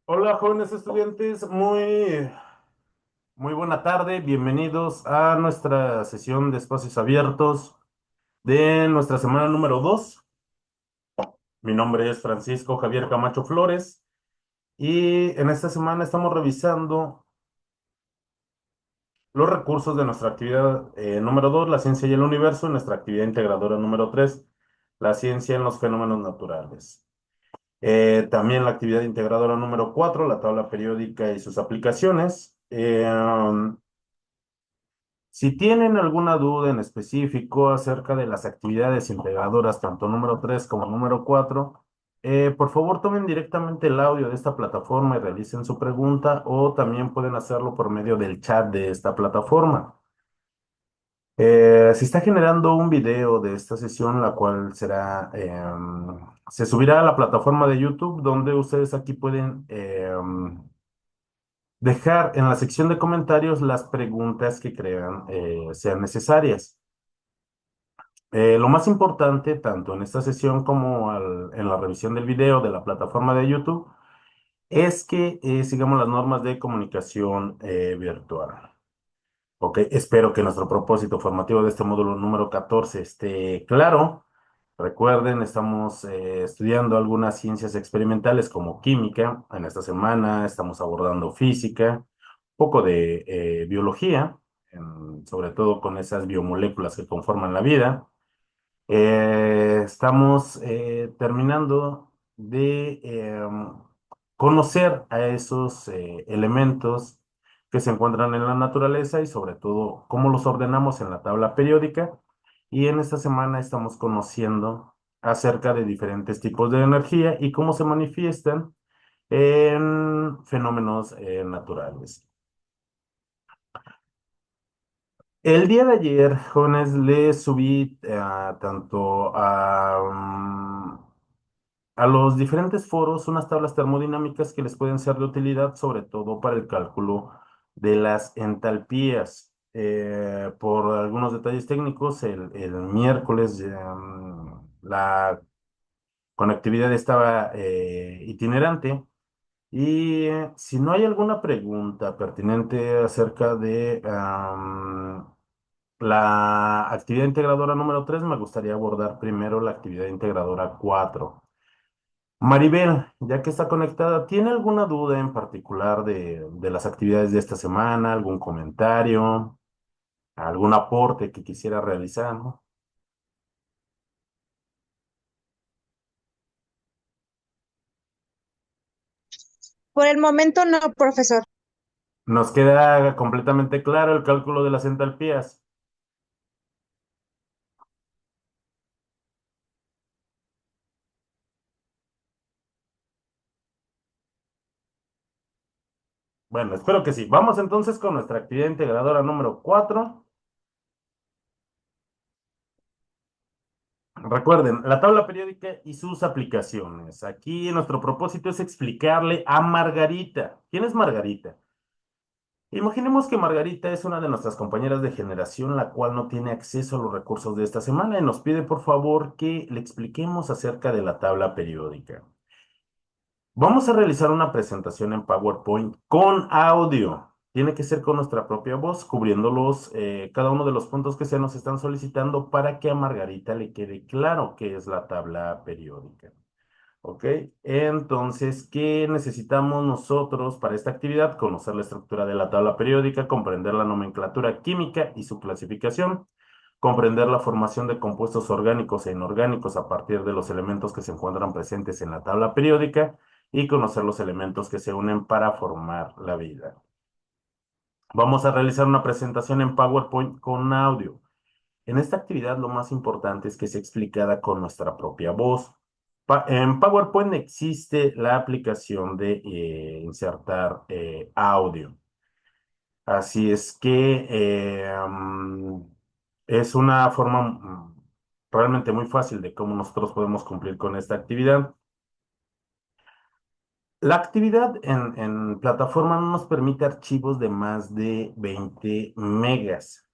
Hola, jóvenes estudiantes, muy buena tarde. Bienvenidos a nuestra sesión de espacios abiertos de nuestra semana número 2. Mi nombre es Francisco Javier Camacho Flores y en esta semana estamos revisando los recursos de nuestra actividad número 2, la ciencia y el universo, y nuestra actividad integradora número 3, la ciencia en los fenómenos naturales. También la actividad integradora número 4, la tabla periódica y sus aplicaciones. Si tienen alguna duda en específico acerca de las actividades integradoras, tanto número 3 como número 4, por favor tomen directamente el audio de esta plataforma y realicen su pregunta, o también pueden hacerlo por medio del chat de esta plataforma. Se está generando un video de esta sesión, la cual se subirá a la plataforma de YouTube, donde ustedes aquí pueden dejar en la sección de comentarios las preguntas que crean sean necesarias. Lo más importante, tanto en esta sesión como en la revisión del video de la plataforma de YouTube, es que sigamos las normas de comunicación virtual. Ok, espero que nuestro propósito formativo de este módulo número 14 esté claro. Recuerden, estamos estudiando algunas ciencias experimentales como química. En esta semana estamos abordando física, un poco de biología, sobre todo con esas biomoléculas que conforman la vida. Estamos terminando de conocer a esos elementos que se encuentran en la naturaleza y sobre todo cómo los ordenamos en la tabla periódica. Y en esta semana estamos conociendo acerca de diferentes tipos de energía y cómo se manifiestan en fenómenos naturales. El día de ayer, jóvenes, les subí tanto a los diferentes foros unas tablas termodinámicas que les pueden ser de utilidad, sobre todo para el cálculo de las entalpías. Por algunos detalles técnicos, el miércoles la conectividad estaba itinerante. Y si no hay alguna pregunta pertinente acerca de la actividad integradora número 3, me gustaría abordar primero la actividad integradora 4. Maribel, ya que está conectada, ¿tiene alguna duda en particular de las actividades de esta semana? ¿Algún comentario? ¿Algún aporte que quisiera realizar? ¿No? Por el momento no, profesor. Nos queda completamente claro el cálculo de las entalpías. Bueno, espero que sí. Vamos entonces con nuestra actividad integradora número 4. Recuerden, la tabla periódica y sus aplicaciones. Aquí nuestro propósito es explicarle a Margarita. ¿Quién es Margarita? Imaginemos que Margarita es una de nuestras compañeras de generación, la cual no tiene acceso a los recursos de esta semana y nos pide por favor que le expliquemos acerca de la tabla periódica. Vamos a realizar una presentación en PowerPoint con audio. Tiene que ser con nuestra propia voz, cubriendo cada uno de los puntos que se nos están solicitando para que a Margarita le quede claro qué es la tabla periódica. ¿Ok? Entonces, ¿qué necesitamos nosotros para esta actividad? Conocer la estructura de la tabla periódica, comprender la nomenclatura química y su clasificación, comprender la formación de compuestos orgánicos e inorgánicos a partir de los elementos que se encuentran presentes en la tabla periódica y conocer los elementos que se unen para formar la vida. Vamos a realizar una presentación en PowerPoint con audio. En esta actividad lo más importante es que sea explicada con nuestra propia voz. En PowerPoint existe la aplicación de insertar audio. Así es que es una forma realmente muy fácil de cómo nosotros podemos cumplir con esta actividad. La actividad en plataforma no nos permite archivos de más de 20 megas,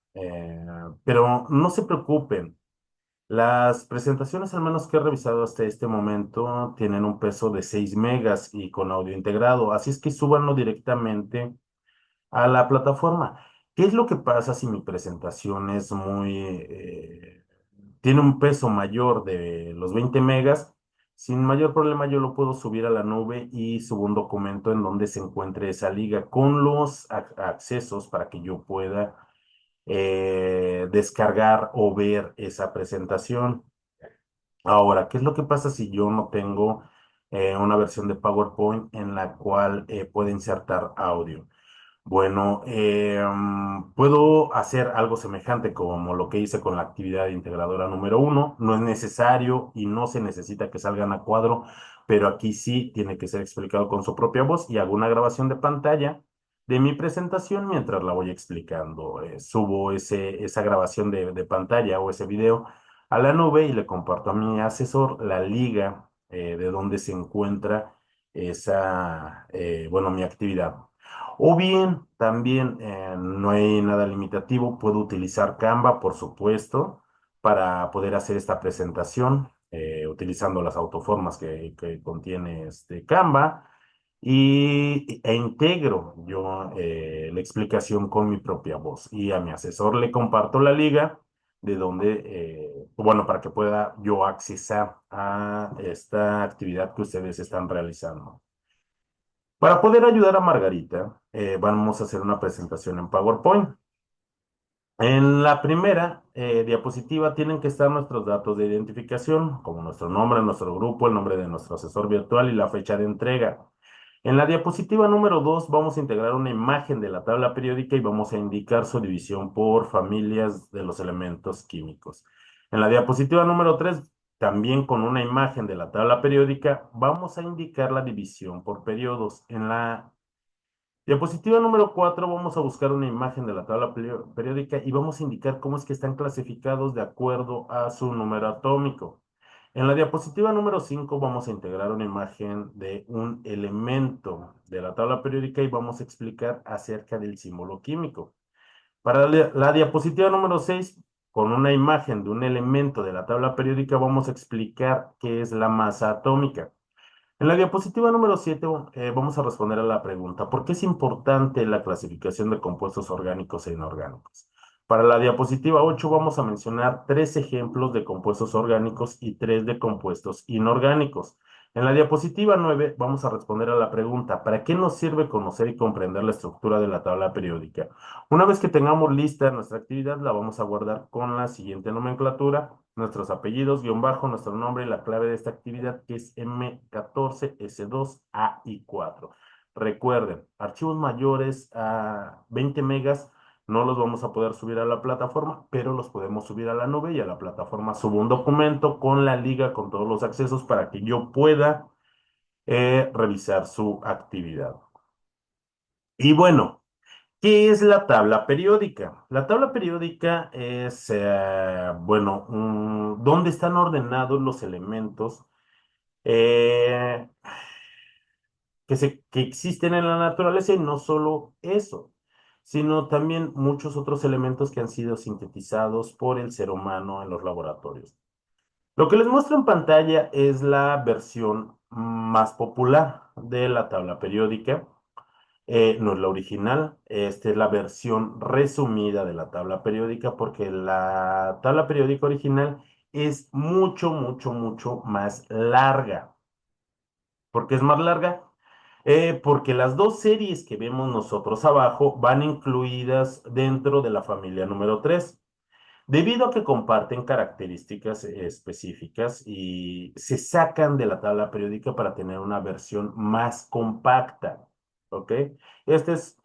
pero no se preocupen. Las presentaciones, al menos que he revisado hasta este momento, tienen un peso de 6 megas y con audio integrado, así es que súbanlo directamente a la plataforma. ¿Qué es lo que pasa si mi presentación es tiene un peso mayor de los 20 megas? Sin mayor problema yo lo puedo subir a la nube y subo un documento en donde se encuentre esa liga con los accesos para que yo pueda descargar o ver esa presentación. Ahora, ¿qué es lo que pasa si yo no tengo una versión de PowerPoint en la cual pueda insertar audio? Bueno, puedo hacer algo semejante como lo que hice con la actividad integradora número uno. No es necesario y no se necesita que salgan a cuadro, pero aquí sí tiene que ser explicado con su propia voz y hago una grabación de pantalla de mi presentación mientras la voy explicando. Subo esa grabación de pantalla o ese video a la nube y le comparto a mi asesor la liga de donde se encuentra bueno, mi actividad. O bien, también no hay nada limitativo, puedo utilizar Canva, por supuesto, para poder hacer esta presentación, utilizando las autoformas que contiene este Canva, e integro yo la explicación con mi propia voz. Y a mi asesor le comparto la liga de donde, bueno, para que pueda yo accesar a esta actividad que ustedes están realizando. Para poder ayudar a Margarita, vamos a hacer una presentación en PowerPoint. En la primera diapositiva tienen que estar nuestros datos de identificación, como nuestro nombre, nuestro grupo, el nombre de nuestro asesor virtual y la fecha de entrega. En la diapositiva número 2 vamos a integrar una imagen de la tabla periódica y vamos a indicar su división por familias de los elementos químicos. En la diapositiva número 3, también con una imagen de la tabla periódica, vamos a indicar la división por periodos. En la diapositiva número 4 vamos a buscar una imagen de la tabla periódica y vamos a indicar cómo es que están clasificados de acuerdo a su número atómico. En la diapositiva número 5 vamos a integrar una imagen de un elemento de la tabla periódica y vamos a explicar acerca del símbolo químico. Para la diapositiva número 6, con una imagen de un elemento de la tabla periódica, vamos a explicar qué es la masa atómica. En la diapositiva número 7 vamos a responder a la pregunta, ¿por qué es importante la clasificación de compuestos orgánicos e inorgánicos? Para la diapositiva 8 vamos a mencionar tres ejemplos de compuestos orgánicos y tres de compuestos inorgánicos. En la diapositiva 9 vamos a responder a la pregunta, ¿para qué nos sirve conocer y comprender la estructura de la tabla periódica? Una vez que tengamos lista nuestra actividad, la vamos a guardar con la siguiente nomenclatura: nuestros apellidos, guión bajo, nuestro nombre y la clave de esta actividad, que es M14, S2, A y 4. Recuerden, archivos mayores a 20 megas no los vamos a poder subir a la plataforma, pero los podemos subir a la nube y a la plataforma subo un documento con la liga, con todos los accesos para que yo pueda revisar su actividad. Y bueno, ¿qué es la tabla periódica? La tabla periódica es, bueno, dónde están ordenados los elementos eh, que existen en la naturaleza y no solo eso, sino también muchos otros elementos que han sido sintetizados por el ser humano en los laboratorios. Lo que les muestro en pantalla es la versión más popular de la tabla periódica. No es la original, esta es la versión resumida de la tabla periódica porque la tabla periódica original es mucho, mucho, mucho más larga. ¿Por qué es más larga? Porque las dos series que vemos nosotros abajo van incluidas dentro de la familia número 3, debido a que comparten características específicas y se sacan de la tabla periódica para tener una versión más compacta. ¿Ok? Este es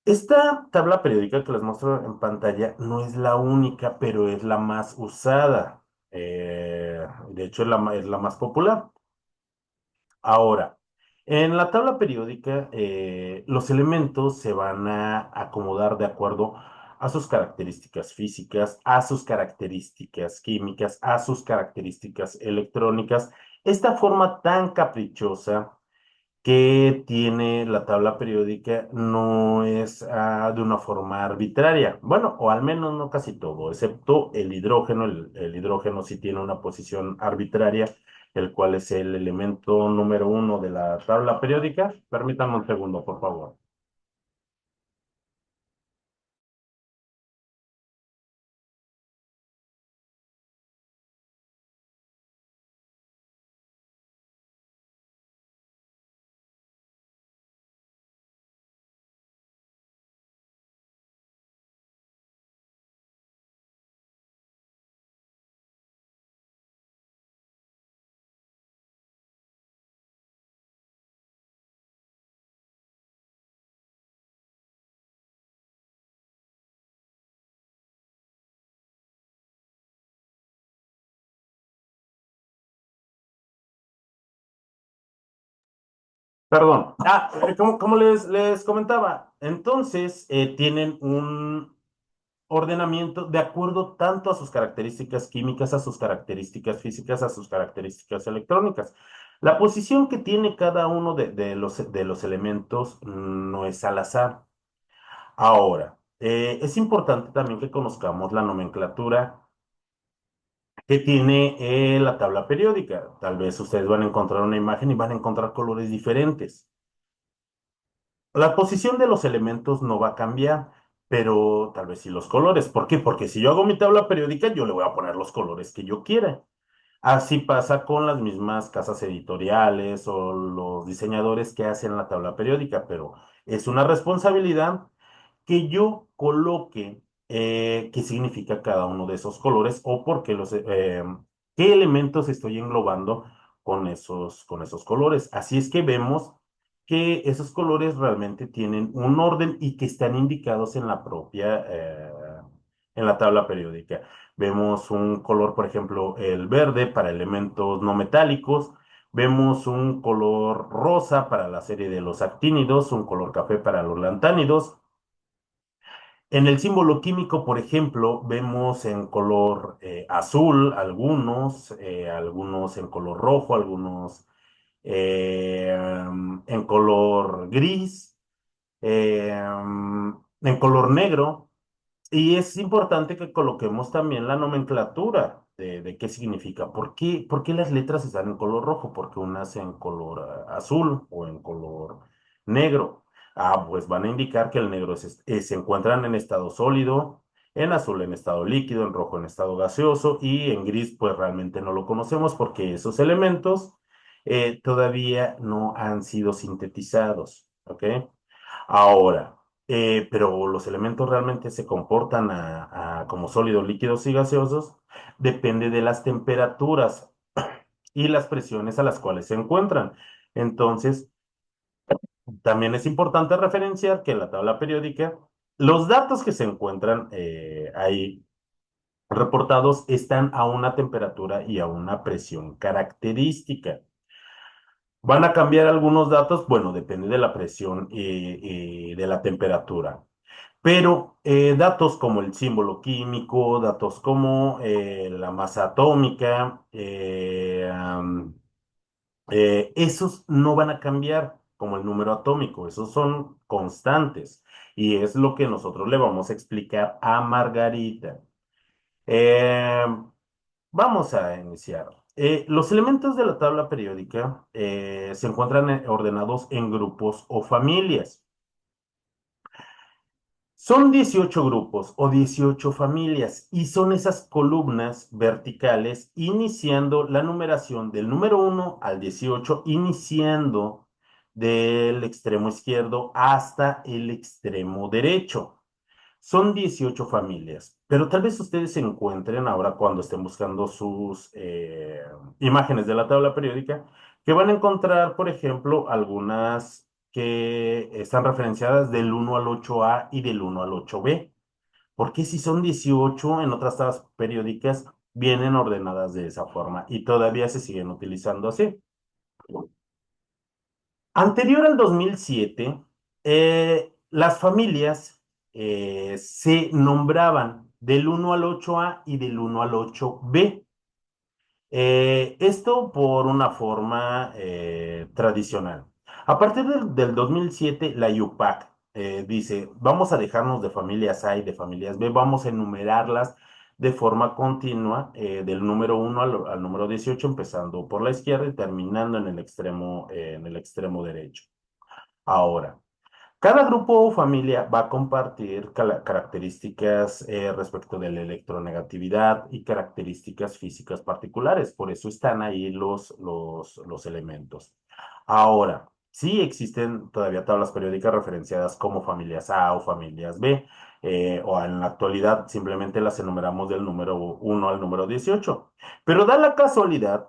Esta tabla periódica que les muestro en pantalla no es la única, pero es la más usada. De hecho, es la más popular. Ahora, en la tabla periódica, los elementos se van a acomodar de acuerdo a sus características físicas, a sus características químicas, a sus características electrónicas. Esta forma tan caprichosa que tiene la tabla periódica no es de una forma arbitraria. Bueno, o al menos no casi todo, excepto el hidrógeno. El hidrógeno sí tiene una posición arbitraria, el cual es el elemento número uno de la tabla periódica. Permítanme un segundo, por favor. Perdón. Como les comentaba, entonces tienen un ordenamiento de acuerdo tanto a sus características químicas, a sus características físicas, a sus características electrónicas. La posición que tiene cada uno de los elementos no es al azar. Ahora, es importante también que conozcamos la nomenclatura que tiene la tabla periódica. Tal vez ustedes van a encontrar una imagen y van a encontrar colores diferentes. La posición de los elementos no va a cambiar, pero tal vez sí los colores. ¿Por qué? Porque si yo hago mi tabla periódica, yo le voy a poner los colores que yo quiera. Así pasa con las mismas casas editoriales o los diseñadores que hacen la tabla periódica, pero es una responsabilidad que yo coloque qué significa cada uno de esos colores o por qué qué elementos estoy englobando con esos colores. Así es que vemos que esos colores realmente tienen un orden y que están indicados en la propia, en la tabla periódica. Vemos un color, por ejemplo, el verde para elementos no metálicos. Vemos un color rosa para la serie de los actínidos, un color café para los lantánidos. En el símbolo químico, por ejemplo, vemos en color azul algunos, algunos en color rojo, algunos en color gris, en color negro. Y es importante que coloquemos también la nomenclatura de qué significa. Por qué las letras están en color rojo? Porque unas en color azul o en color negro. Pues van a indicar que el negro se encuentran en estado sólido, en azul en estado líquido, en rojo en estado gaseoso y en gris pues realmente no lo conocemos porque esos elementos todavía no han sido sintetizados. ¿Ok? Ahora, pero los elementos realmente se comportan como sólidos, líquidos y gaseosos, depende de las temperaturas y las presiones a las cuales se encuentran. Entonces, también es importante referenciar que en la tabla periódica, los datos que se encuentran ahí reportados están a una temperatura y a una presión característica. ¿Van a cambiar algunos datos? Bueno, depende de la presión y de la temperatura. Pero datos como el símbolo químico, datos como la masa atómica, esos no van a cambiar como el número atómico, esos son constantes. Y es lo que nosotros le vamos a explicar a Margarita. Eh, Vamos a iniciar. Los elementos de la tabla periódica se encuentran ordenados en grupos o familias. Son 18 grupos o 18 familias y son esas columnas verticales iniciando la numeración del número 1 al 18, iniciando del extremo izquierdo hasta el extremo derecho. Son 18 familias, pero tal vez ustedes se encuentren ahora cuando estén buscando sus imágenes de la tabla periódica, que van a encontrar, por ejemplo, algunas que están referenciadas del 1 al 8A y del 1 al 8B. Porque si son 18 en otras tablas periódicas, vienen ordenadas de esa forma y todavía se siguen utilizando así. Anterior al 2007, las familias se nombraban del 1 al 8A y del 1 al 8B. Esto por una forma tradicional. A partir del 2007, la IUPAC dice, vamos a dejarnos de familias A y de familias B, vamos a enumerarlas de forma continua, del número 1 al número 18, empezando por la izquierda y terminando en el extremo derecho. Ahora, cada grupo o familia va a compartir características respecto de la electronegatividad y características físicas particulares. Por eso están ahí los elementos. Ahora, sí existen todavía tablas periódicas referenciadas como familias A o familias B, o en la actualidad simplemente las enumeramos del número 1 al número 18. Pero da la casualidad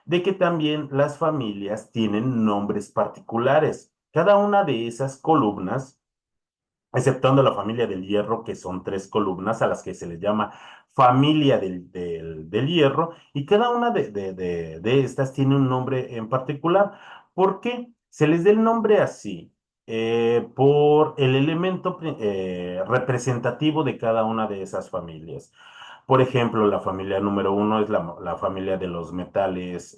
de que también las familias tienen nombres particulares. Cada una de esas columnas, exceptuando la familia del hierro, que son tres columnas a las que se les llama familia del hierro, y cada una de estas tiene un nombre en particular. ¿Por qué? Se les da el nombre así, por el elemento representativo de cada una de esas familias. Por ejemplo, la familia número uno es la familia de los metales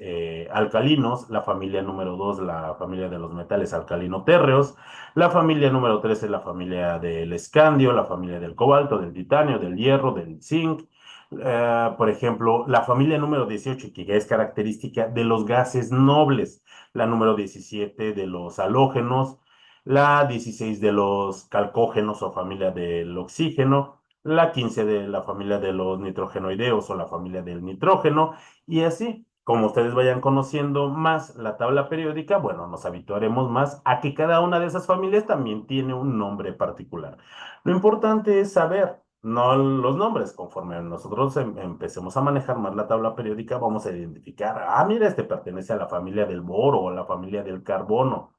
alcalinos, la familia número dos, la familia de los metales alcalino-térreos, la familia número tres es la familia del escandio, la familia del cobalto, del titanio, del hierro, del zinc. Por ejemplo, la familia número 18, que ya es característica de los gases nobles, la número 17 de los halógenos, la 16 de los calcógenos o familia del oxígeno, la 15 de la familia de los nitrogenoideos o la familia del nitrógeno, y así, como ustedes vayan conociendo más la tabla periódica, bueno, nos habituaremos más a que cada una de esas familias también tiene un nombre particular. Lo importante es saber, no los nombres, conforme nosotros empecemos a manejar más la tabla periódica, vamos a identificar, mira, este pertenece a la familia del boro o a la familia del carbono,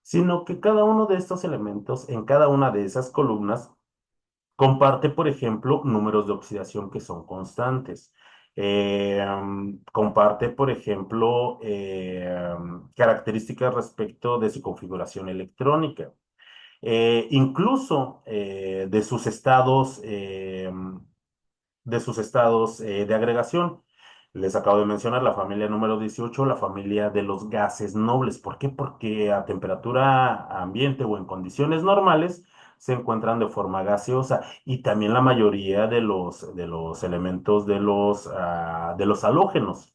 sino que cada uno de estos elementos en cada una de esas columnas comparte, por ejemplo, números de oxidación que son constantes. Comparte, por ejemplo, características respecto de su configuración electrónica. Incluso de sus estados de agregación. Les acabo de mencionar la familia número 18, la familia de los gases nobles. ¿Por qué? Porque a temperatura ambiente o en condiciones normales se encuentran de forma gaseosa y también la mayoría de los elementos de los halógenos,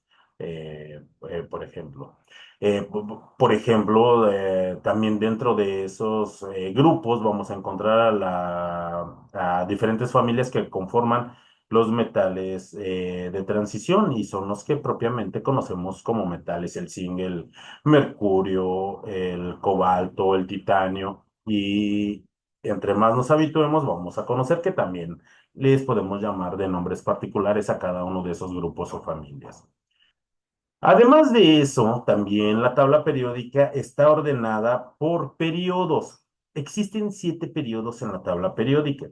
por ejemplo. Por ejemplo, también dentro de esos grupos vamos a encontrar a diferentes familias que conforman los metales de transición y son los que propiamente conocemos como metales, el zinc, el mercurio, el cobalto, el titanio y entre más nos habituemos vamos a conocer que también les podemos llamar de nombres particulares a cada uno de esos grupos o familias. Además de eso, también la tabla periódica está ordenada por periodos. Existen 7 periodos en la tabla periódica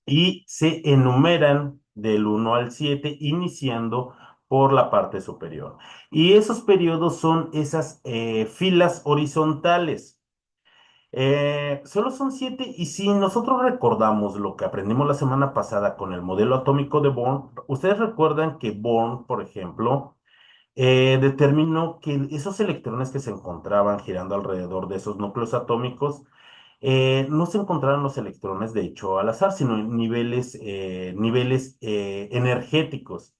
y se enumeran del 1 al 7, iniciando por la parte superior. Y esos periodos son esas filas horizontales. Solo son 7 y si nosotros recordamos lo que aprendimos la semana pasada con el modelo atómico de Born, ustedes recuerdan que Born, por ejemplo, determinó que esos electrones que se encontraban girando alrededor de esos núcleos atómicos no se encontraron los electrones, de hecho, al azar, sino en niveles energéticos.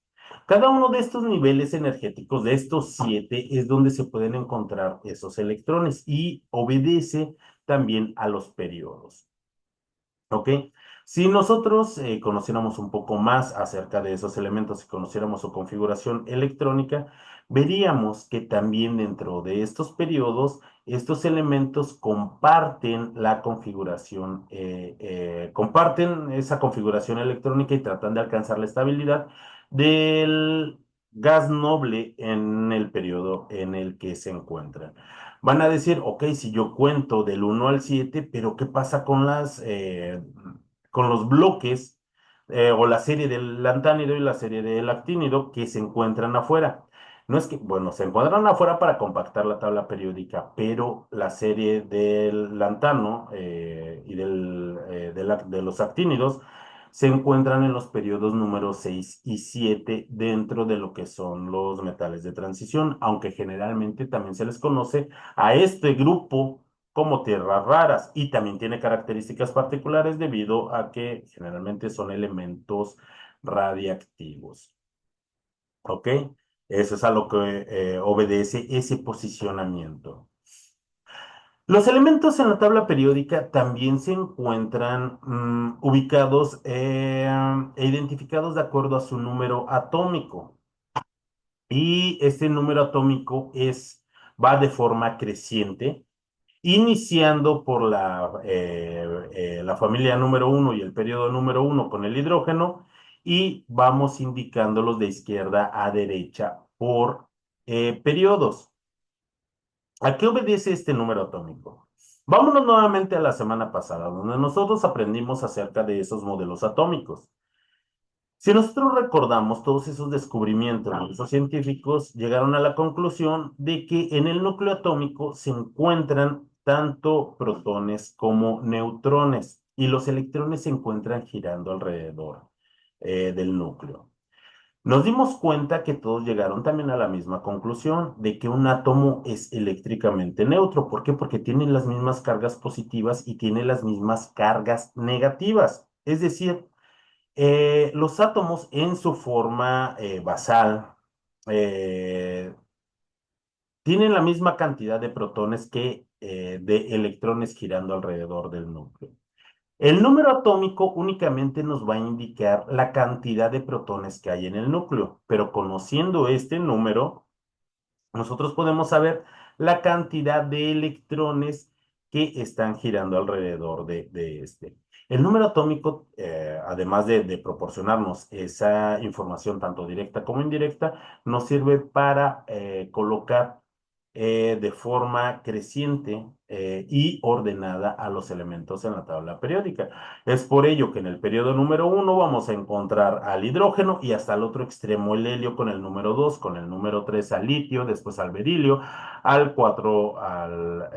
Cada uno de estos niveles energéticos, de estos 7, es donde se pueden encontrar esos electrones y obedece también a los periodos. ¿Ok? Si nosotros conociéramos un poco más acerca de esos elementos y conociéramos su configuración electrónica, veríamos que también dentro de estos periodos, estos elementos comparten la configuración, comparten esa configuración electrónica y tratan de alcanzar la estabilidad del gas noble en el periodo en el que se encuentran. Van a decir, ok, si yo cuento del 1 al 7, pero ¿qué pasa con los bloques o la serie del lantánido y la serie del actínido que se encuentran afuera? No es que, bueno, se encuentran afuera para compactar la tabla periódica, pero la serie del lantano y de los actínidos se encuentran en los periodos número 6 y 7 dentro de lo que son los metales de transición, aunque generalmente también se les conoce a este grupo como tierras raras y también tiene características particulares debido a que generalmente son elementos radiactivos. ¿Ok? Eso es a lo que obedece ese posicionamiento. Los elementos en la tabla periódica también se encuentran ubicados e identificados de acuerdo a su número atómico. Y este número atómico va de forma creciente, iniciando por la familia número uno y el periodo número uno con el hidrógeno, y vamos indicándolos de izquierda a derecha por periodos. ¿A qué obedece este número atómico? Vámonos nuevamente a la semana pasada, donde nosotros aprendimos acerca de esos modelos atómicos. Si nosotros recordamos todos esos descubrimientos de esos científicos, llegaron a la conclusión de que en el núcleo atómico se encuentran tanto protones como neutrones y los electrones se encuentran girando alrededor del núcleo. Nos dimos cuenta que todos llegaron también a la misma conclusión de que un átomo es eléctricamente neutro. ¿Por qué? Porque tiene las mismas cargas positivas y tiene las mismas cargas negativas. Es decir, los átomos en su forma basal eh, tienen la misma cantidad de protones que de electrones girando alrededor del núcleo. El número atómico únicamente nos va a indicar la cantidad de protones que hay en el núcleo, pero conociendo este número, nosotros podemos saber la cantidad de electrones que están girando alrededor de este. El número atómico, además de proporcionarnos esa información tanto directa como indirecta, nos sirve para colocar de forma creciente y ordenada a los elementos en la tabla periódica. Es por ello que en el periodo número uno vamos a encontrar al hidrógeno y hasta el otro extremo el helio con el número 2, con el número 3 al litio, después al berilio, al 4 al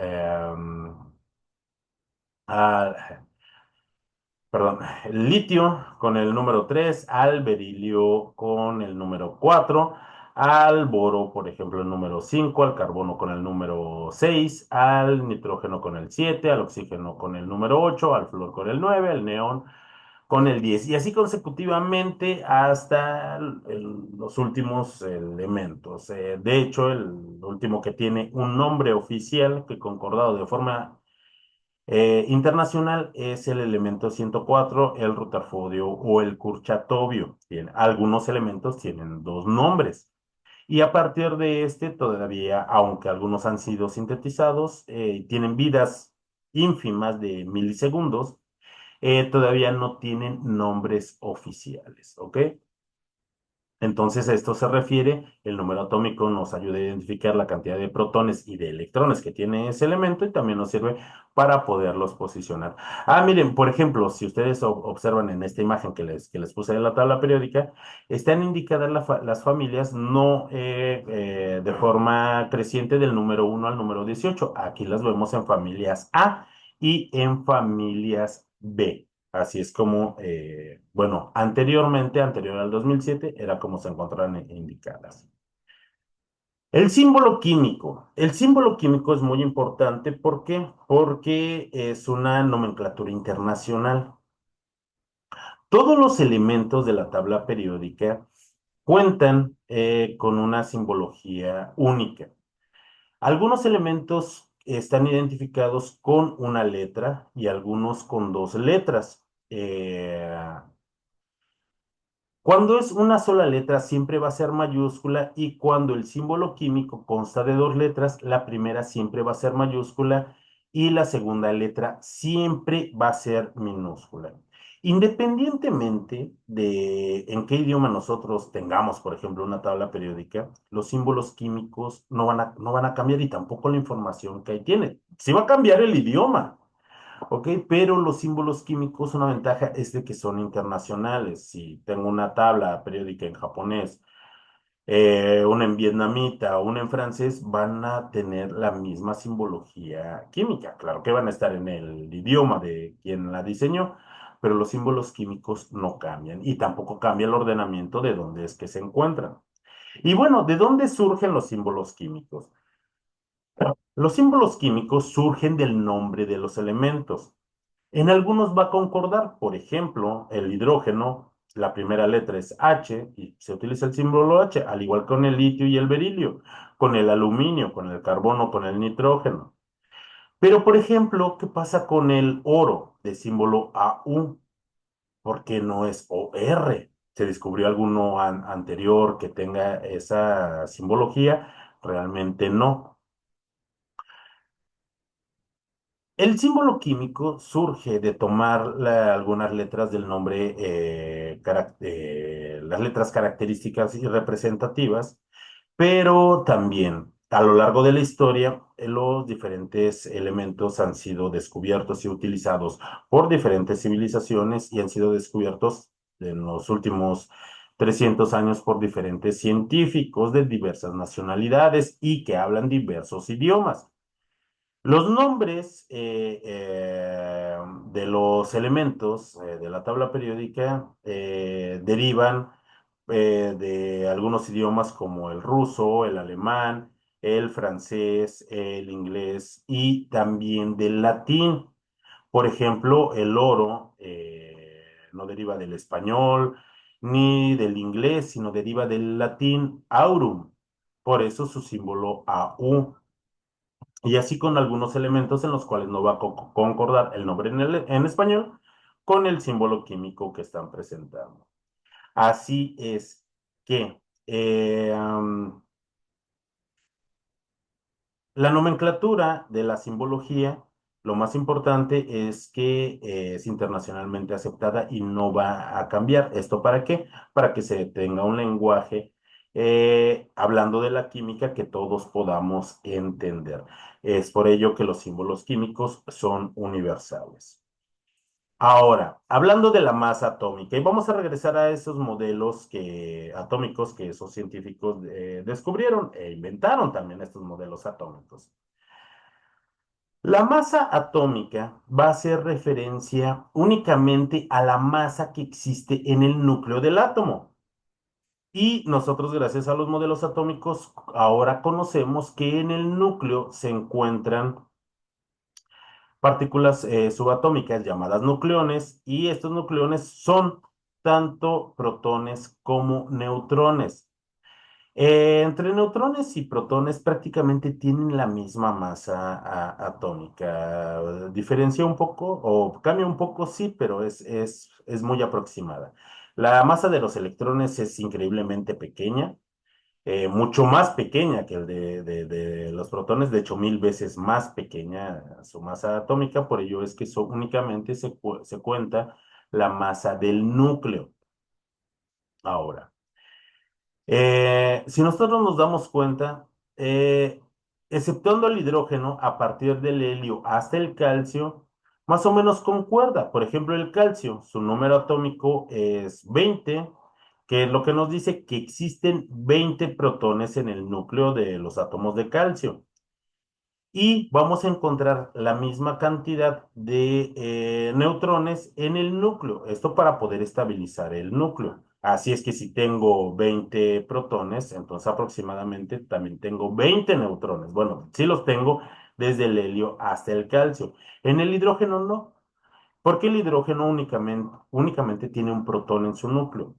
perdón, el litio con el número 3, al berilio con el número 4, al boro, por ejemplo, el número 5, al carbono con el número 6, al nitrógeno con el 7, al oxígeno con el número 8, al flúor con el 9, al neón con el 10, y así consecutivamente hasta los últimos elementos. De hecho, el último que tiene un nombre oficial que concordado de forma internacional es el elemento 104, el rutherfordio o el kurchatobio. Algunos elementos tienen dos nombres. Y a partir de este, todavía, aunque algunos han sido sintetizados, tienen vidas ínfimas de milisegundos, todavía no tienen nombres oficiales, ¿ok? Entonces, a esto se refiere, el número atómico nos ayuda a identificar la cantidad de protones y de electrones que tiene ese elemento y también nos sirve para poderlos posicionar. Miren, por ejemplo, si ustedes observan en esta imagen que les puse en la tabla periódica, están indicadas las familias no de forma creciente del número uno al número 18. Aquí las vemos en familias A y en familias B. Así es como, bueno, anterior al 2007, era como se encontraban indicadas. El símbolo químico. El símbolo químico es muy importante. ¿Por qué? Porque es una nomenclatura internacional. Todos los elementos de la tabla periódica cuentan con una simbología única. Algunos elementos están identificados con una letra y algunos con dos letras. Cuando es una sola letra, siempre va a ser mayúscula, y cuando el símbolo químico consta de dos letras, la primera siempre va a ser mayúscula y la segunda letra siempre va a ser minúscula. Independientemente de en qué idioma nosotros tengamos, por ejemplo, una tabla periódica, los símbolos químicos no van a cambiar, y tampoco la información que ahí tiene. Sí va a cambiar el idioma, ¿ok? Pero los símbolos químicos, una ventaja es de que son internacionales. Si tengo una tabla periódica en japonés, una en vietnamita o una en francés, van a tener la misma simbología química. Claro que van a estar en el idioma de quien la diseñó, pero los símbolos químicos no cambian y tampoco cambia el ordenamiento de dónde es que se encuentran. Y bueno, ¿de dónde surgen los símbolos químicos? Los símbolos químicos surgen del nombre de los elementos. En algunos va a concordar, por ejemplo, el hidrógeno, la primera letra es H y se utiliza el símbolo H, al igual con el litio y el berilio, con el aluminio, con el carbono, con el nitrógeno. Pero, por ejemplo, ¿qué pasa con el oro de símbolo AU? ¿Por qué no es OR? ¿Se descubrió alguno anterior que tenga esa simbología? Realmente no. El símbolo químico surge de tomar algunas letras del nombre, las letras características y representativas, pero también a lo largo de la historia los diferentes elementos han sido descubiertos y utilizados por diferentes civilizaciones y han sido descubiertos en los últimos 300 años por diferentes científicos de diversas nacionalidades y que hablan diversos idiomas. Los nombres de los elementos de la tabla periódica derivan de algunos idiomas como el ruso, el alemán, el francés, el inglés y también del latín. Por ejemplo, el oro no deriva del español ni del inglés, sino deriva del latín aurum. Por eso su símbolo AU. Y así con algunos elementos en los cuales no va a concordar el nombre en español con el símbolo químico que están presentando. Así es que la nomenclatura de la simbología, lo más importante es que es internacionalmente aceptada y no va a cambiar. ¿Esto para qué? Para que se tenga un lenguaje hablando de la química que todos podamos entender. Es por ello que los símbolos químicos son universales. Ahora, hablando de la masa atómica, y vamos a regresar a esos modelos atómicos que esos científicos descubrieron e inventaron también estos modelos atómicos. La masa atómica va a hacer referencia únicamente a la masa que existe en el núcleo del átomo. Y nosotros, gracias a los modelos atómicos, ahora conocemos que en el núcleo se encuentran partículas subatómicas llamadas nucleones, y estos nucleones son tanto protones como neutrones. Entre neutrones y protones prácticamente tienen la misma masa atómica. Diferencia un poco o cambia un poco, sí, pero es muy aproximada. La masa de los electrones es increíblemente pequeña, mucho más pequeña que el de los protones, de hecho 1000 veces más pequeña su masa atómica, por ello es que únicamente se cuenta la masa del núcleo. Ahora. Si nosotros nos damos cuenta, exceptuando el hidrógeno, a partir del helio hasta el calcio, más o menos concuerda. Por ejemplo, el calcio, su número atómico es 20, que es lo que nos dice que existen 20 protones en el núcleo de los átomos de calcio. Y vamos a encontrar la misma cantidad de neutrones en el núcleo. Esto para poder estabilizar el núcleo. Así es que si tengo 20 protones, entonces aproximadamente también tengo 20 neutrones. Bueno, sí los tengo desde el helio hasta el calcio. En el hidrógeno no, porque el hidrógeno únicamente tiene un protón en su núcleo.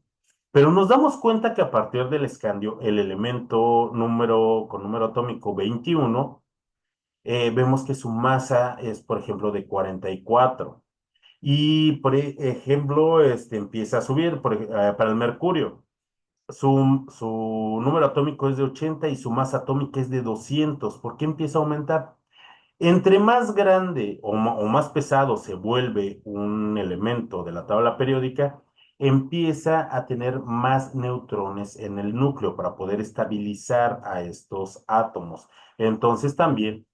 Pero nos damos cuenta que a partir del escandio, el elemento con número atómico 21, vemos que su masa es, por ejemplo, de 44. Y, por ejemplo, empieza a subir para el mercurio. Su número atómico es de 80 y su masa atómica es de 200. ¿Por qué empieza a aumentar? Entre más grande o más pesado se vuelve un elemento de la tabla periódica, empieza a tener más neutrones en el núcleo para poder estabilizar a estos átomos. Entonces también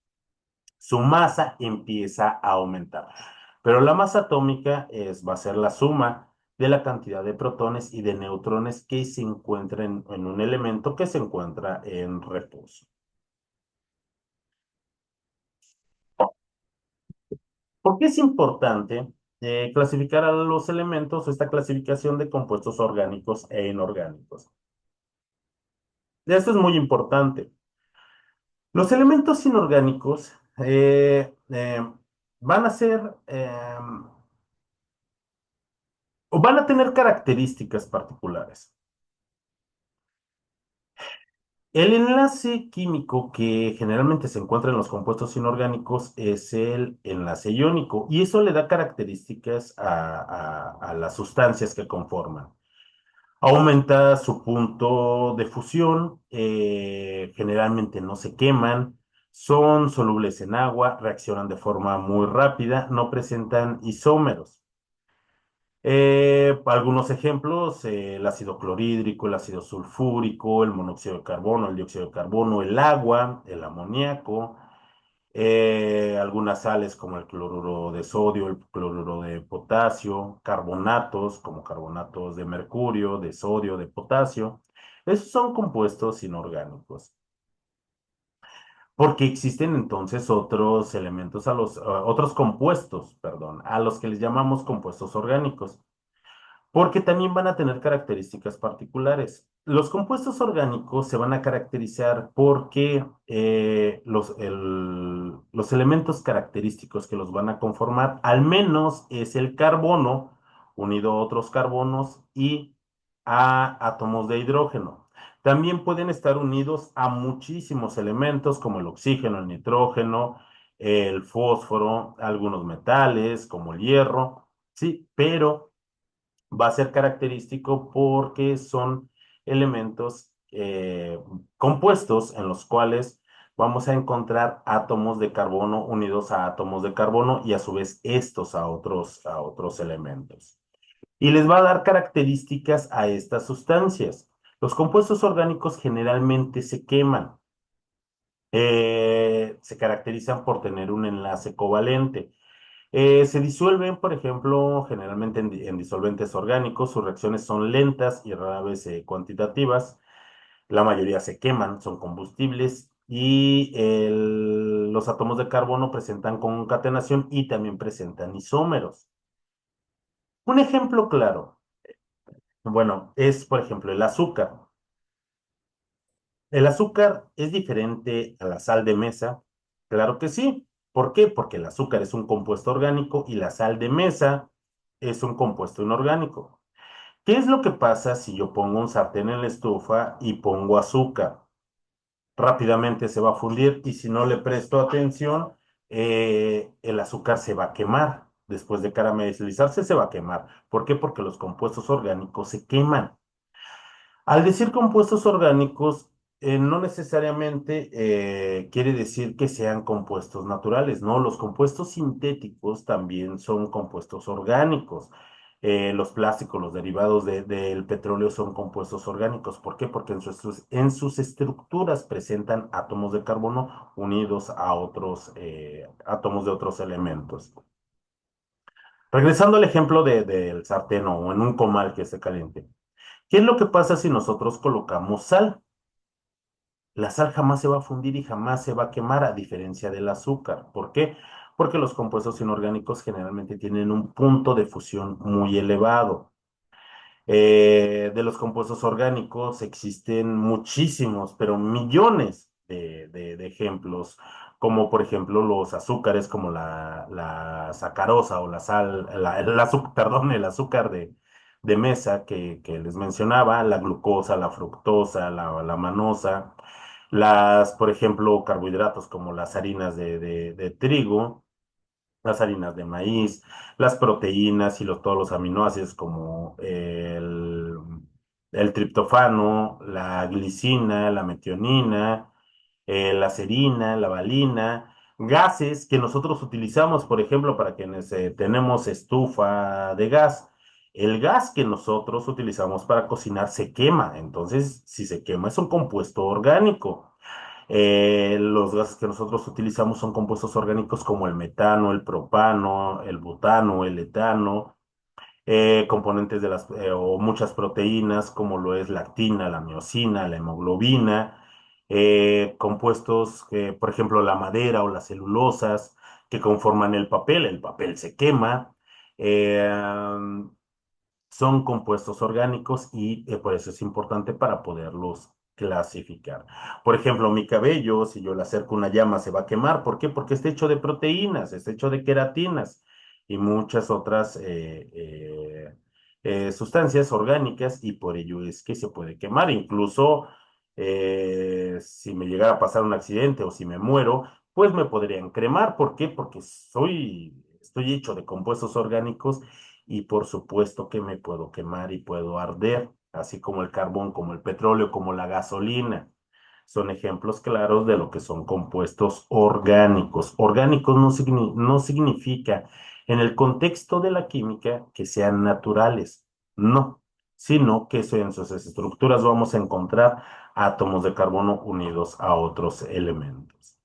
su masa empieza a aumentar. Pero la masa atómica va a ser la suma de la cantidad de protones y de neutrones que se encuentran en un elemento que se encuentra en reposo. ¿Por qué es importante clasificar a los elementos, esta clasificación de compuestos orgánicos e inorgánicos. Esto es muy importante. Los elementos inorgánicos van a ser o van a tener características particulares. El enlace químico que generalmente se encuentra en los compuestos inorgánicos es el enlace iónico y eso le da características a las sustancias que conforman. Aumenta su punto de fusión, generalmente no se queman, son solubles en agua, reaccionan de forma muy rápida, no presentan isómeros. Algunos ejemplos, el ácido clorhídrico, el ácido sulfúrico, el monóxido de carbono, el dióxido de carbono, el agua, el amoníaco, algunas sales como el cloruro de sodio, el cloruro de potasio, carbonatos como carbonatos de mercurio, de sodio, de potasio. Esos son compuestos inorgánicos. Porque existen entonces otros elementos otros compuestos, perdón, a los que les llamamos compuestos orgánicos porque también van a tener características particulares. Los compuestos orgánicos se van a caracterizar porque los elementos característicos que los van a conformar, al menos es el carbono unido a otros carbonos y a átomos de hidrógeno. También pueden estar unidos a muchísimos elementos como el oxígeno, el nitrógeno, el fósforo, algunos metales como el hierro, sí, pero va a ser característico porque son elementos compuestos en los cuales vamos a encontrar átomos de carbono unidos a átomos de carbono y a su vez estos a otros elementos. Y les va a dar características a estas sustancias. Los compuestos orgánicos generalmente se queman. Se caracterizan por tener un enlace covalente. Se disuelven, por ejemplo, generalmente en disolventes orgánicos. Sus reacciones son lentas y rara vez cuantitativas. La mayoría se queman, son combustibles. Y los átomos de carbono presentan concatenación y también presentan isómeros. Un ejemplo claro, bueno, es, por ejemplo, el azúcar. ¿El azúcar es diferente a la sal de mesa? Claro que sí. ¿Por qué? Porque el azúcar es un compuesto orgánico y la sal de mesa es un compuesto inorgánico. ¿Qué es lo que pasa si yo pongo un sartén en la estufa y pongo azúcar? Rápidamente se va a fundir y si no le presto atención, el azúcar se va a quemar. Después de caramelizarse, se va a quemar. ¿Por qué? Porque los compuestos orgánicos se queman. Al decir compuestos orgánicos, no necesariamente quiere decir que sean compuestos naturales, ¿no? Los compuestos sintéticos también son compuestos orgánicos. Los plásticos, los derivados del petróleo son compuestos orgánicos. ¿Por qué? Porque en sus estructuras presentan átomos de carbono unidos a otros átomos de otros elementos. Regresando al ejemplo del sartén o en un comal que esté caliente. ¿Qué es lo que pasa si nosotros colocamos sal? La sal jamás se va a fundir y jamás se va a quemar, a diferencia del azúcar. ¿Por qué? Porque los compuestos inorgánicos generalmente tienen un punto de fusión muy elevado. De los compuestos orgánicos existen muchísimos, pero millones de ejemplos, como por ejemplo los azúcares, como la sacarosa o la sal, el azúcar, perdón, el azúcar de mesa que les mencionaba, la glucosa, la fructosa, la manosa, por ejemplo, carbohidratos como las harinas de trigo, las harinas de maíz, las proteínas y todos los aminoácidos como el triptofano, la glicina, la metionina, la serina, la valina, gases que nosotros utilizamos, por ejemplo, para quienes tenemos estufa de gas. El gas que nosotros utilizamos para cocinar se quema, entonces si se quema es un compuesto orgánico. Los gases que nosotros utilizamos son compuestos orgánicos como el metano, el propano, el butano, el etano, componentes o muchas proteínas como lo es la actina, la miosina, la hemoglobina, compuestos que, por ejemplo, la madera o las celulosas que conforman el papel se quema, Eh, Son compuestos orgánicos y por eso es importante para poderlos clasificar. Por ejemplo, mi cabello, si yo le acerco una llama, se va a quemar. ¿Por qué? Porque está hecho de proteínas, está hecho de queratinas y muchas otras sustancias orgánicas y por ello es que se puede quemar. Incluso si me llegara a pasar un accidente o si me muero, pues me podrían cremar. ¿Por qué? Porque estoy hecho de compuestos orgánicos y por supuesto que me puedo quemar y puedo arder, así como el carbón, como el petróleo, como la gasolina. Son ejemplos claros de lo que son compuestos orgánicos. Orgánicos no significa en el contexto de la química que sean naturales, no, sino que en sus estructuras vamos a encontrar átomos de carbono unidos a otros elementos.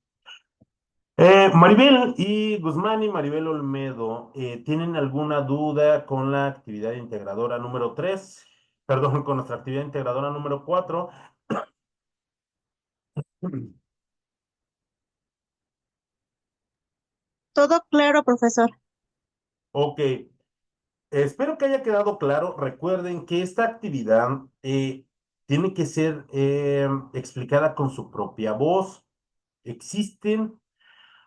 Maribel y Guzmán y Maribel Olmedo, ¿tienen alguna duda con la actividad integradora número 3? Perdón, con nuestra actividad integradora número 4. Todo claro, profesor. Ok, espero que haya quedado claro. Recuerden que esta actividad tiene que ser explicada con su propia voz. Existen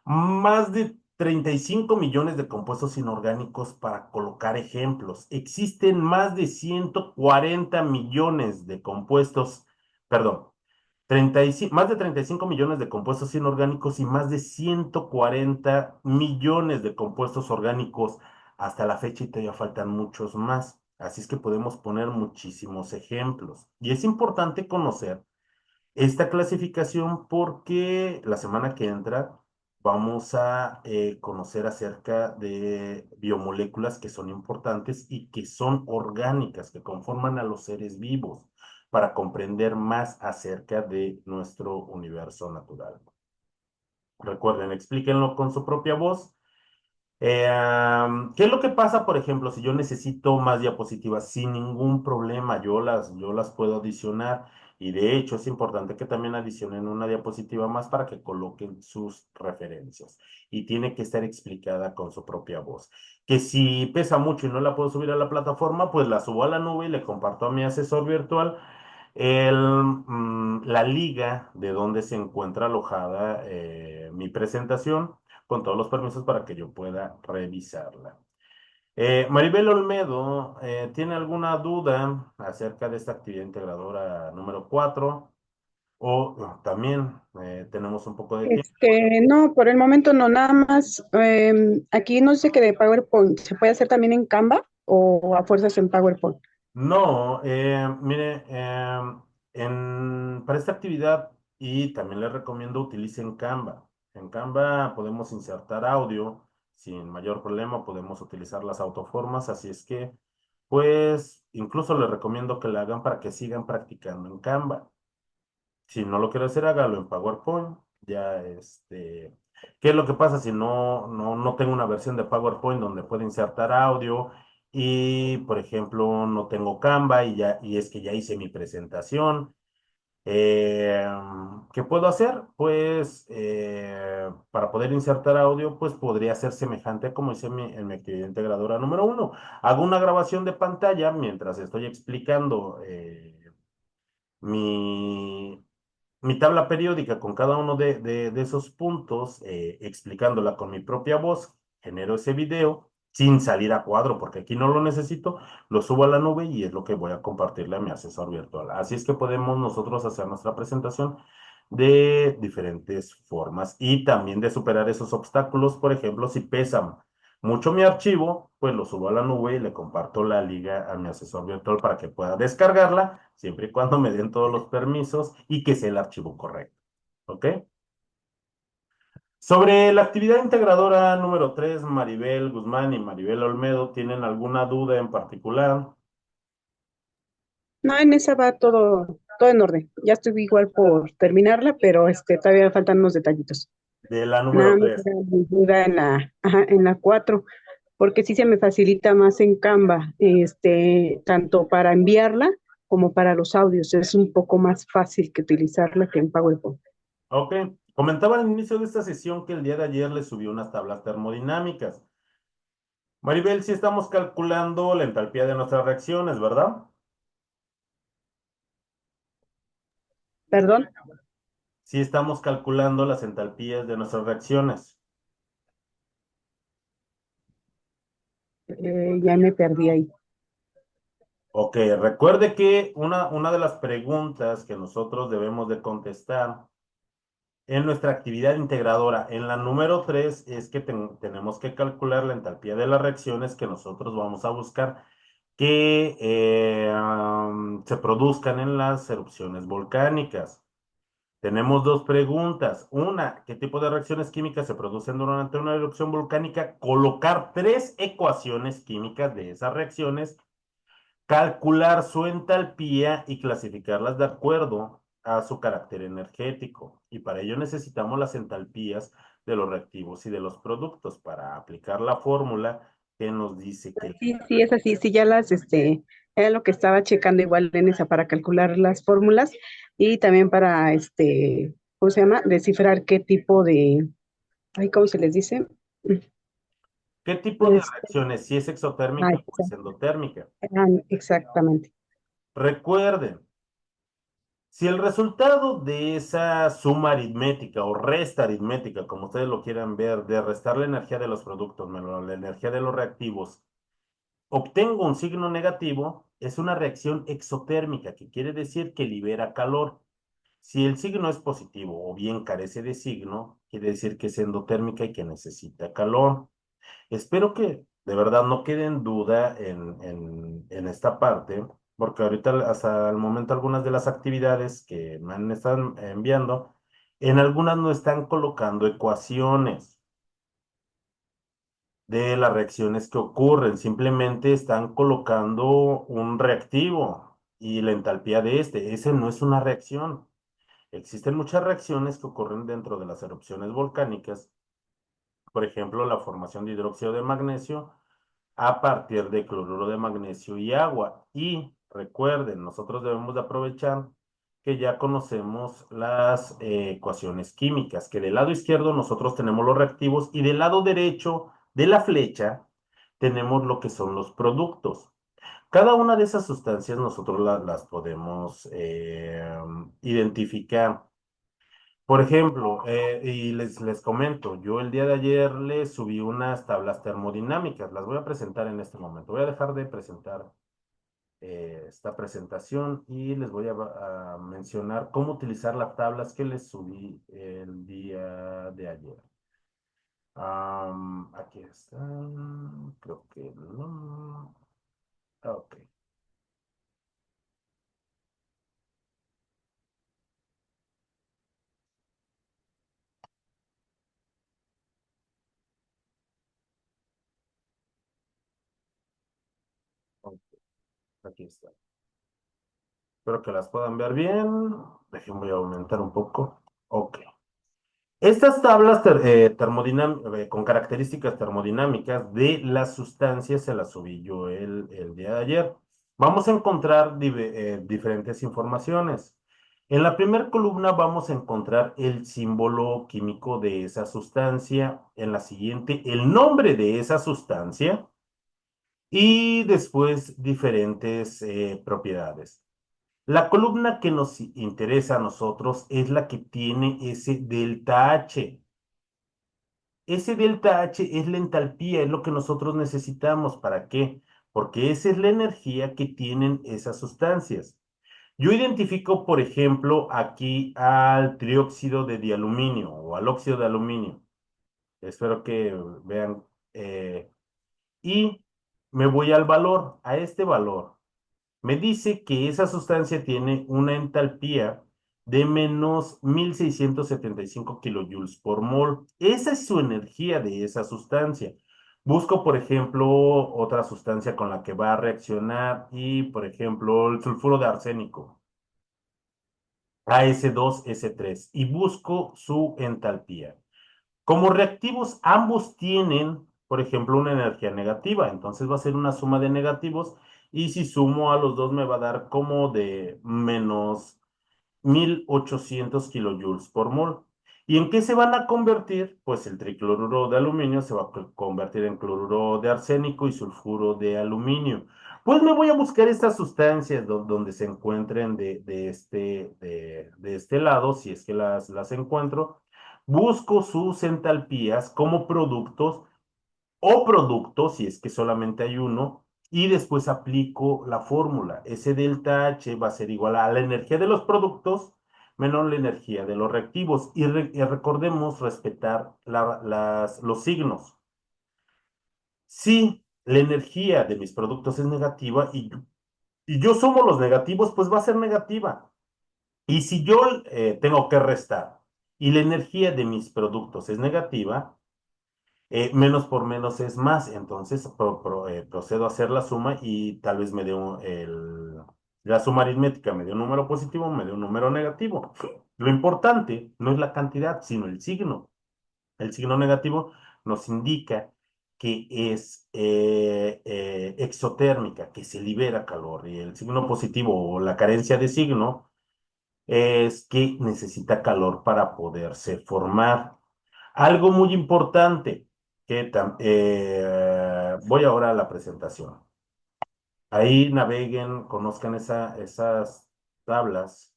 más de 35 millones de compuestos inorgánicos para colocar ejemplos. Existen más de 140 millones de compuestos, perdón, 35 más de 35 millones de compuestos inorgánicos y más de 140 millones de compuestos orgánicos hasta la fecha y todavía faltan muchos más. Así es que podemos poner muchísimos ejemplos. Y es importante conocer esta clasificación porque la semana que entra vamos a conocer acerca de biomoléculas que son importantes y que son orgánicas, que conforman a los seres vivos, para comprender más acerca de nuestro universo natural. Recuerden, explíquenlo con su propia voz. ¿Qué es lo que pasa, por ejemplo, si yo necesito más diapositivas? Sin ningún problema, yo las puedo adicionar. Y de hecho es importante que también adicionen una diapositiva más para que coloquen sus referencias. Y tiene que estar explicada con su propia voz. Que si pesa mucho y no la puedo subir a la plataforma, pues la subo a la nube y le comparto a mi asesor virtual la liga de donde se encuentra alojada mi presentación con todos los permisos para que yo pueda revisarla. Maribel Olmedo, ¿tiene alguna duda acerca de esta actividad integradora número 4? O también tenemos un poco de tiempo. No, por el momento no, nada más. Aquí no sé qué de PowerPoint. ¿Se puede hacer también en Canva o a fuerzas en PowerPoint? No, mire, para esta actividad y también les recomiendo utilicen Canva. En Canva podemos insertar audio sin mayor problema, podemos utilizar las autoformas, así es que, pues, incluso les recomiendo que la hagan para que sigan practicando en Canva. Si no lo quiere hacer, hágalo en PowerPoint. Ya, ¿qué es lo que pasa si no tengo una versión de PowerPoint donde pueda insertar audio y, por ejemplo, no tengo Canva y es que ya hice mi presentación? Eh, ¿Qué puedo hacer? Pues, para poder insertar audio, pues podría ser semejante a como hice en mi actividad integradora número 1. Hago una grabación de pantalla mientras estoy explicando mi mi tabla periódica con cada uno de esos puntos, explicándola con mi propia voz, genero ese video sin salir a cuadro, porque aquí no lo necesito, lo subo a la nube y es lo que voy a compartirle a mi asesor virtual. Así es que podemos nosotros hacer nuestra presentación de diferentes formas y también de superar esos obstáculos. Por ejemplo, si pesa mucho mi archivo, pues lo subo a la nube y le comparto la liga a mi asesor virtual para que pueda descargarla, siempre y cuando me den todos los permisos y que sea el archivo correcto. ¿Ok? Sobre la actividad integradora número 3, Maribel Guzmán y Maribel Olmedo, ¿tienen alguna duda en particular? No, en esa va todo en orden. Ya estoy igual por terminarla, pero todavía faltan unos detallitos. De la número Nada más 3. era mi duda en la 4, porque sí se me facilita más en Canva, tanto para enviarla como para los audios. Es un poco más fácil que utilizarla que en PowerPoint. Ok. Comentaba al inicio de esta sesión que el día de ayer le subí unas tablas termodinámicas. Maribel, sí estamos calculando la entalpía de nuestras reacciones, ¿verdad? Perdón, Sí estamos calculando las entalpías de nuestras reacciones. ya me perdí ahí. Ok, recuerde que una de las preguntas que nosotros debemos de contestar en nuestra actividad integradora, en la número 3, es que tenemos que calcular la entalpía de las reacciones que nosotros vamos a buscar que se produzcan en las erupciones volcánicas. Tenemos dos preguntas. Una, ¿qué tipo de reacciones químicas se producen durante una erupción volcánica? Colocar tres ecuaciones químicas de esas reacciones, calcular su entalpía y clasificarlas de acuerdo a su carácter energético. Y para ello necesitamos las entalpías de los reactivos y de los productos para aplicar la fórmula que nos dice que Sí, sí, es así, sí, era lo que estaba checando igual en esa para calcular las fórmulas y también para, ¿cómo se llama? Descifrar qué tipo de, ay, ¿cómo se les dice? qué tipo de Este, reacciones, si es ah, exotérmica o es endotérmica. exactamente. Recuerden, si el resultado de esa suma aritmética o resta aritmética, como ustedes lo quieran ver, de restar la energía de los productos menos la energía de los reactivos, obtengo un signo negativo, es una reacción exotérmica, que quiere decir que libera calor. Si el signo es positivo o bien carece de signo, quiere decir que es endotérmica y que necesita calor. Espero que de verdad no quede en duda en esta parte, porque ahorita hasta el momento algunas de las actividades que me han estado enviando, en algunas no están colocando ecuaciones de las reacciones que ocurren, simplemente están colocando un reactivo y la entalpía de este. Ese no es una reacción. Existen muchas reacciones que ocurren dentro de las erupciones volcánicas, por ejemplo, la formación de hidróxido de magnesio a partir de cloruro de magnesio y agua. Y recuerden, nosotros debemos de aprovechar que ya conocemos las ecuaciones químicas, que del lado izquierdo nosotros tenemos los reactivos y del lado derecho de la flecha tenemos lo que son los productos. Cada una de esas sustancias nosotros las podemos identificar. Por ejemplo, y les comento, yo el día de ayer les subí unas tablas termodinámicas, las voy a presentar en este momento. Voy a dejar de presentar esta presentación y les voy a mencionar cómo utilizar las tablas que les subí el día de ayer. Aquí están, creo que no. Ok, ok, aquí está. Espero que las puedan ver bien. Déjenme aumentar un poco. Ok. Estas tablas con características termodinámicas de las sustancias se las subí yo el día de ayer. Vamos a encontrar diferentes informaciones. En la primera columna vamos a encontrar el símbolo químico de esa sustancia. En la siguiente, el nombre de esa sustancia. Y después diferentes propiedades. La columna que nos interesa a nosotros es la que tiene ese delta H. Ese delta H es la entalpía, es lo que nosotros necesitamos. ¿Para qué? Porque esa es la energía que tienen esas sustancias. Yo identifico, por ejemplo, aquí al trióxido de dialuminio o al óxido de aluminio. Espero que vean. Y me voy al valor, a este valor. Me dice que esa sustancia tiene una entalpía de menos 1675 kilojoules por mol. Esa es su energía de esa sustancia. Busco, por ejemplo, otra sustancia con la que va a reaccionar y, por ejemplo, el sulfuro de arsénico, AS2S3, y busco su entalpía. Como reactivos, ambos tienen, por ejemplo, una energía negativa, entonces va a ser una suma de negativos y si sumo a los dos me va a dar como de menos 1800 kilojoules por mol. ¿Y en qué se van a convertir? Pues el tricloruro de aluminio se va a convertir en cloruro de arsénico y sulfuro de aluminio. Pues me voy a buscar estas sustancias donde se encuentren de este lado, si es que las encuentro. Busco sus entalpías como productos o productos, si es que solamente hay uno, y después aplico la fórmula. Ese delta H va a ser igual a la energía de los productos menos la energía de los reactivos. Y recordemos respetar los signos. Si la energía de mis productos es negativa y yo sumo los negativos, pues va a ser negativa. Y si yo tengo que restar y la energía de mis productos es negativa, menos por menos es más, entonces procedo a hacer la suma y tal vez la suma aritmética me dé un número positivo, me dé un número negativo. Lo importante no es la cantidad, sino el signo. El signo negativo nos indica que es exotérmica, que se libera calor, y el signo positivo o la carencia de signo es que necesita calor para poderse formar. Algo muy importante, voy ahora a la presentación. Ahí naveguen, conozcan esas tablas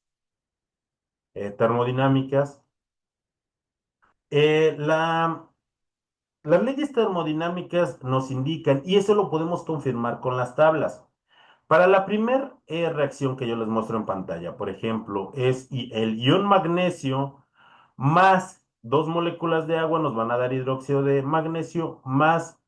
termodinámicas. Eh, la, las leyes termodinámicas nos indican, y eso lo podemos confirmar con las tablas. Para la primera reacción que yo les muestro en pantalla, por ejemplo, es el ion magnesio más dos moléculas de agua nos van a dar hidróxido de magnesio más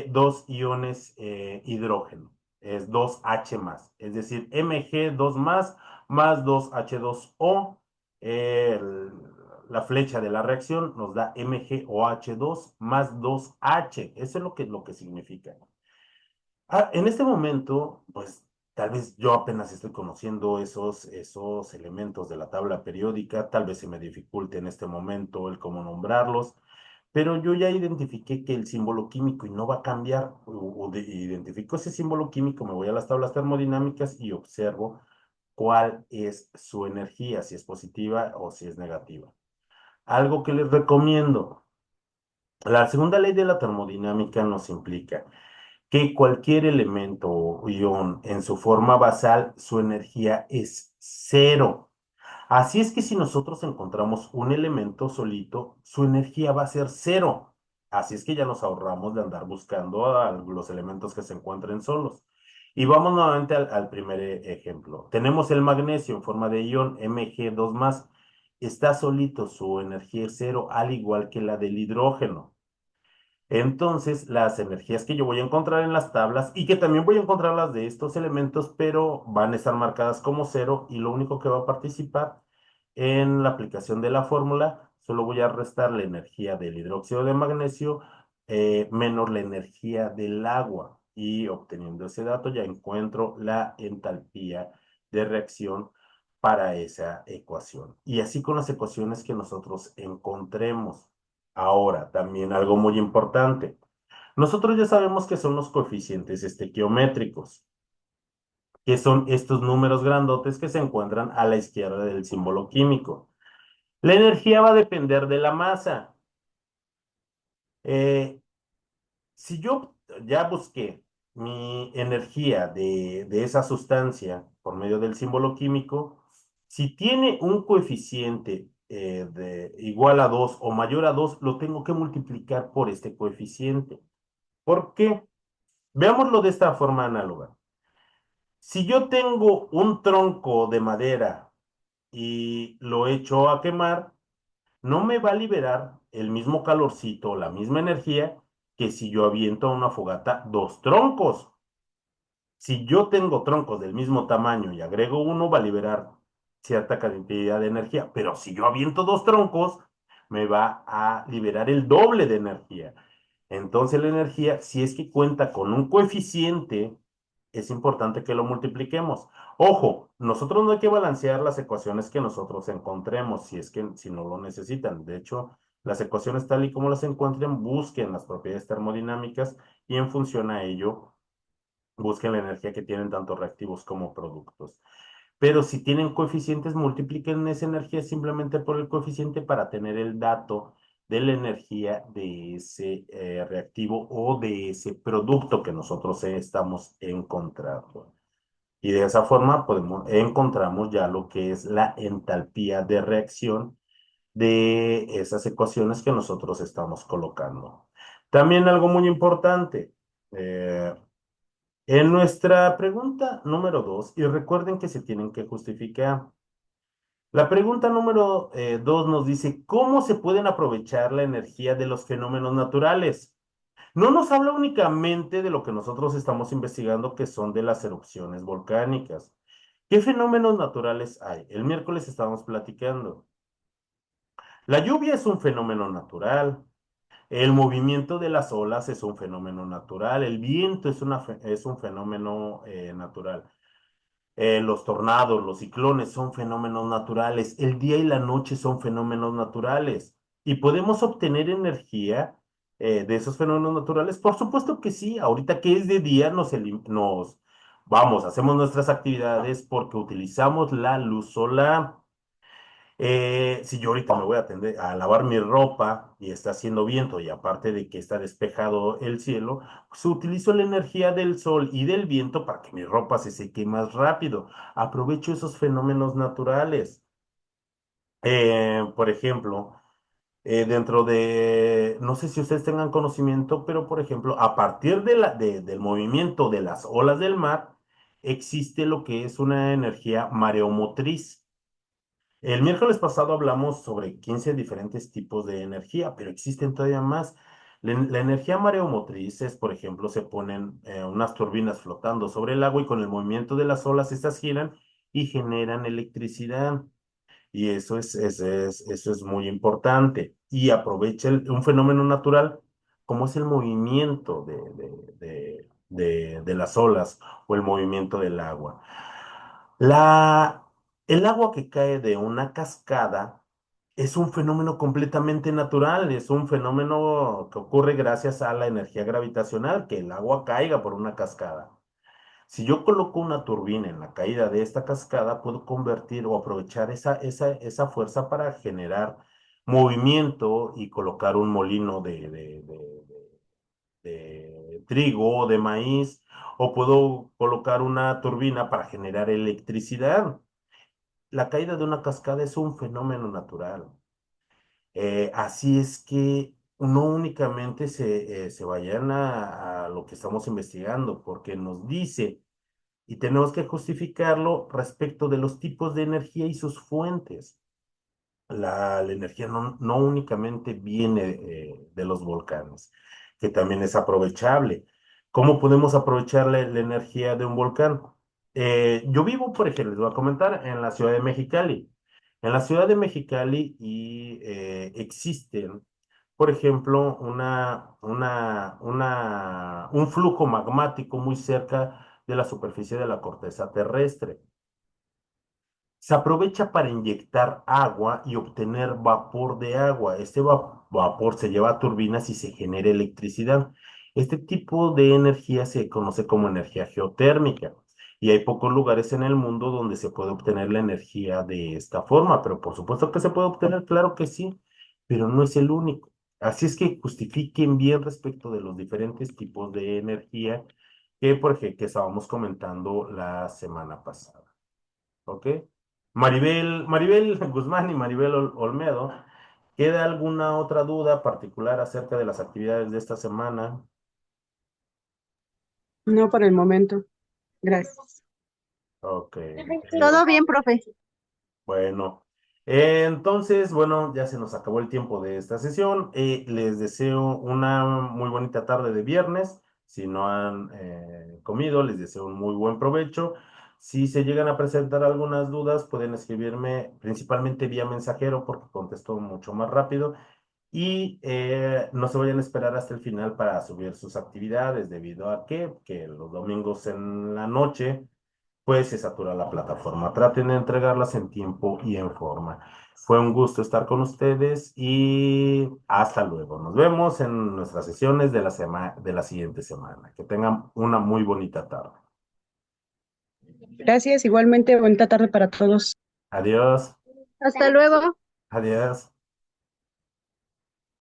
dos iones hidrógeno. Es 2H más, es decir, Mg2 más 2H2O. eh, el- la flecha de la reacción nos da MgOH2 más 2H. Eso es lo que significa. En este momento, pues tal vez yo apenas estoy conociendo esos elementos de la tabla periódica, tal vez se me dificulte en este momento el cómo nombrarlos, pero yo ya identifiqué que el símbolo químico y no va a cambiar, identifico ese símbolo químico, me voy a las tablas termodinámicas y observo cuál es su energía, si es positiva o si es negativa. Algo que les recomiendo, la segunda ley de la termodinámica nos implica que cualquier elemento o ion en su forma basal, su energía es cero. Así es que si nosotros encontramos un elemento solito, su energía va a ser cero. Así es que ya nos ahorramos de andar buscando a los elementos que se encuentren solos. Y vamos nuevamente al primer ejemplo. Tenemos el magnesio en forma de ion Mg2 más. Está solito, su energía es cero, al igual que la del hidrógeno. Entonces, las energías que yo voy a encontrar en las tablas y que también voy a encontrar las de estos elementos, pero van a estar marcadas como cero y lo único que va a participar en la aplicación de la fórmula, solo voy a restar la energía del hidróxido de magnesio menos la energía del agua y obteniendo ese dato ya encuentro la entalpía de reacción para esa ecuación. Y así con las ecuaciones que nosotros encontremos. Ahora, también algo muy importante. Nosotros ya sabemos que son los coeficientes estequiométricos, que son estos números grandotes que se encuentran a la izquierda del símbolo químico. La energía va a depender de la masa. Eh, si yo ya busqué mi energía de esa sustancia por medio del símbolo químico, si tiene un coeficiente igual a 2 o mayor a 2, lo tengo que multiplicar por este coeficiente. ¿Por qué? Veámoslo de esta forma análoga. Si yo tengo un tronco de madera y lo echo a quemar, no me va a liberar el mismo calorcito, la misma energía que si yo aviento a una fogata dos troncos. Si yo tengo troncos del mismo tamaño y agrego uno, va a liberar cierta cantidad de energía, pero si yo aviento dos troncos, me va a liberar el doble de energía. Entonces la energía, si es que cuenta con un coeficiente, es importante que lo multipliquemos. Ojo, nosotros no hay que balancear las ecuaciones que nosotros encontremos, si no lo necesitan. De hecho, las ecuaciones tal y como las encuentren, busquen las propiedades termodinámicas y en función a ello, busquen la energía que tienen tanto reactivos como productos. pero si tienen coeficientes, multipliquen esa energía simplemente por el coeficiente para tener el dato de la energía de ese reactivo o de ese producto que nosotros estamos encontrando. Y de esa forma encontramos ya lo que es la entalpía de reacción de esas ecuaciones que nosotros estamos colocando. También algo muy importante. eh, en nuestra pregunta número 2, y recuerden que se tienen que justificar. La pregunta número 2 nos dice, ¿cómo se pueden aprovechar la energía de los fenómenos naturales? No nos habla únicamente de lo que nosotros estamos investigando, que son de las erupciones volcánicas. ¿Qué fenómenos naturales hay? El miércoles estábamos platicando. La lluvia es un fenómeno natural. El movimiento de las olas es un fenómeno natural. El viento es un fenómeno natural. Los tornados, los ciclones son fenómenos naturales. El día y la noche son fenómenos naturales. ¿Y podemos obtener energía de esos fenómenos naturales? Por supuesto que sí. Ahorita que es de día vamos, hacemos nuestras actividades porque utilizamos la luz solar. Si yo ahorita me voy a atender a lavar mi ropa y está haciendo viento y aparte de que está despejado el cielo, pues utilizo la energía del sol y del viento para que mi ropa se seque más rápido. Aprovecho esos fenómenos naturales. Por ejemplo, no sé si ustedes tengan conocimiento, pero por ejemplo, a partir del movimiento de las olas del mar, existe lo que es una energía mareomotriz. El miércoles pasado hablamos sobre 15 diferentes tipos de energía, pero existen todavía más. La energía mareomotriz es, por ejemplo, se ponen unas turbinas flotando sobre el agua y con el movimiento de las olas estas giran y generan electricidad. Y eso es muy importante. Y aprovecha un fenómeno natural como es el movimiento de las olas o el movimiento del agua. La, el agua que cae de una cascada es un fenómeno completamente natural, es un fenómeno que ocurre gracias a la energía gravitacional, que el agua caiga por una cascada. Si yo coloco una turbina en la caída de esta cascada, puedo convertir o aprovechar esa fuerza para generar movimiento y colocar un molino de trigo o de maíz, o puedo colocar una turbina para generar electricidad. La caída de una cascada es un fenómeno natural. Así es que no únicamente se vayan a lo que estamos investigando, porque nos dice y tenemos que justificarlo respecto de los tipos de energía y sus fuentes. La energía no únicamente viene de los volcanes, que también es aprovechable. ¿Cómo podemos aprovechar la energía de un volcán? Yo vivo, por ejemplo, les voy a comentar, en la ciudad de Mexicali. En la ciudad de Mexicali existen, por ejemplo, un flujo magmático muy cerca de la superficie de la corteza terrestre. Se aprovecha para inyectar agua y obtener vapor de agua. Este vapor se lleva a turbinas y se genera electricidad. Este tipo de energía se conoce como energía geotérmica y hay pocos lugares en el mundo donde se puede obtener la energía de esta forma, pero por supuesto que se puede obtener, claro que sí, pero no es el único. Así es que justifiquen bien respecto de los diferentes tipos de energía por ejemplo, que estábamos comentando la semana pasada. ¿Ok? Maribel Guzmán y Maribel Olmedo, ¿queda alguna otra duda particular acerca de las actividades de esta semana? No por el momento. Gracias. Ok. Todo bien, profe. Bueno, entonces, bueno, ya se nos acabó el tiempo de esta sesión. Les deseo una muy bonita tarde de viernes. Si no han comido, les deseo un muy buen provecho. Si se llegan a presentar algunas dudas, pueden escribirme principalmente vía mensajero porque contesto mucho más rápido. Y no se vayan a esperar hasta el final para subir sus actividades, debido a que los domingos en la noche pues se satura la plataforma. Traten de entregarlas en tiempo y en forma. Fue un gusto estar con ustedes y hasta luego. Nos vemos en nuestras sesiones de la siguiente semana. Que tengan una muy bonita tarde. Gracias, igualmente, bonita tarde para todos. Adiós, Hasta luego. adiós.